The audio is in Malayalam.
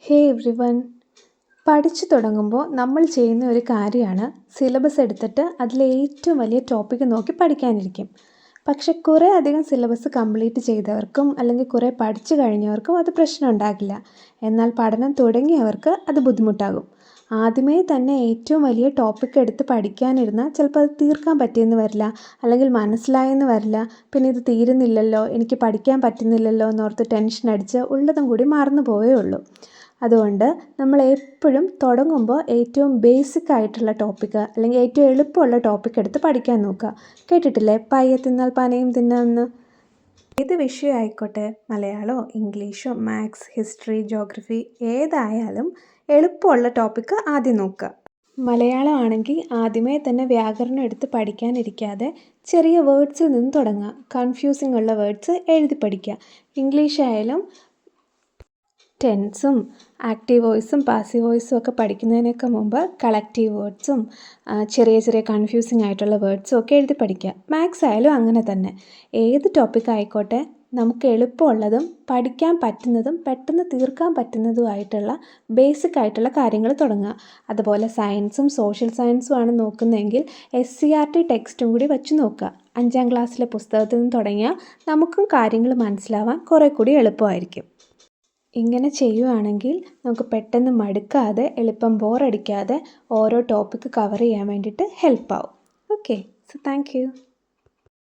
ഹേ എവ്രിവൺ. പഠിച്ചു തുടങ്ങുമ്പോൾ നമ്മൾ ചെയ്യുന്ന ഒരു കാര്യമാണ് സിലബസ് എടുത്തിട്ട് അതിലെ ഏറ്റവും വലിയ ടോപ്പിക്ക് നോക്കി പഠിക്കാനിരിക്കും. പക്ഷെ കുറേ അധികം സിലബസ് കംപ്ലീറ്റ് ചെയ്തവർക്കും അല്ലെങ്കിൽ കുറേ പഠിച്ചു കഴിഞ്ഞവർക്കും അത് പ്രശ്നം ഉണ്ടാകില്ല. എന്നാൽ പഠനം തുടങ്ങിയവർക്ക് അത് ബുദ്ധിമുട്ടാകും. ആദ്യമേ തന്നെ ഏറ്റവും വലിയ ടോപ്പിക്ക് എടുത്ത് പഠിക്കാനിരുന്നാൽ ചിലപ്പോൾ അത് തീർക്കാൻ പറ്റിയെന്ന് വരില്ല, അല്ലെങ്കിൽ മനസ്സിലായെന്ന് വരില്ല. പിന്നെ ഇത് തീരുന്നില്ലല്ലോ, എനിക്ക് പഠിക്കാൻ പറ്റുന്നില്ലല്ലോ എന്നോർത്ത് ടെൻഷൻ അടിച്ച് ഉള്ളതും കൂടി മറന്നു പോവേ ഉള്ളൂ. അതുകൊണ്ട് നമ്മൾ എപ്പോഴും തുടങ്ങുമ്പോൾ ഏറ്റവും ബേസിക് ആയിട്ടുള്ള ടോപ്പിക്ക് അല്ലെങ്കിൽ ഏറ്റവും എളുപ്പമുള്ള ടോപ്പിക്ക് എടുത്ത് പഠിക്കാൻ നോക്കുക. കേട്ടിട്ടില്ലേ, പയ്യെ തിന്നാൽ പനയും തിന്നാമെന്ന്? ഏത് വിഷയം ആയിക്കോട്ടെ, മലയാളമോ ഇംഗ്ലീഷോ മാത്സ് ഹിസ്റ്ററി ജോഗ്രഫി ഏതായാലും എളുപ്പമുള്ള ടോപ്പിക്ക് ആദ്യം നോക്കുക. മലയാളം ആണെങ്കിൽ ആദ്യമേ തന്നെ വ്യാകരണം എടുത്ത് പഠിക്കാനിരിക്കാതെ ചെറിയ വേർഡ്സിൽ നിന്ന് തുടങ്ങുക. കൺഫ്യൂസിംഗ് ഉള്ള വേർഡ്സ് എഴുതി പഠിക്കുക. ഇംഗ്ലീഷ് ആയാലും ടെൻസും ആക്റ്റീവ് വോയിസും പാസീവ് വോയിസും ഒക്കെ പഠിക്കുന്നതിനൊക്കെ മുമ്പ് കളക്റ്റീവ് വേർഡ്സും ചെറിയ ചെറിയ കൺഫ്യൂസിംഗ് ആയിട്ടുള്ള വേർഡ്സും ഒക്കെ എഴുതി പഠിക്കുക. മാത്സ് ആയാലും അങ്ങനെ തന്നെ. ഏത് ടോപ്പിക് ആയിക്കോട്ടെ, നമുക്ക് എളുപ്പമുള്ളതും പഠിക്കാൻ പറ്റുന്നതും പെട്ടെന്ന് തീർക്കാൻ പറ്റുന്നതുമായിട്ടുള്ള ബേസിക് ആയിട്ടുള്ള കാര്യങ്ങൾ തുടങ്ങുക. അതുപോലെ സയൻസും സോഷ്യൽ സയൻസും ആണ് നോക്കുന്നതെങ്കിൽ SCERT ടെക്സ്റ്റും കൂടി വെച്ച് നോക്കുക. 5ാം ക്ലാസ്സിലെ പുസ്തകത്തിൽ നിന്ന് തുടങ്ങിയാൽ നമുക്കും കാര്യങ്ങൾ മനസ്സിലാവാൻ കുറേ കൂടി എളുപ്പമായിരിക്കും. ഇങ്ങനെ ചെയ്യുവാണെങ്കിൽ നമുക്ക് പെട്ടെന്ന് മടുക്കാതെ എളുപ്പം ബോറടിക്കാതെ ഓരോ ടോപ്പിക്ക് കവർ ചെയ്യാൻ വേണ്ടിയിട്ട് ഹെൽപ്പാവും. Okay, so thank U.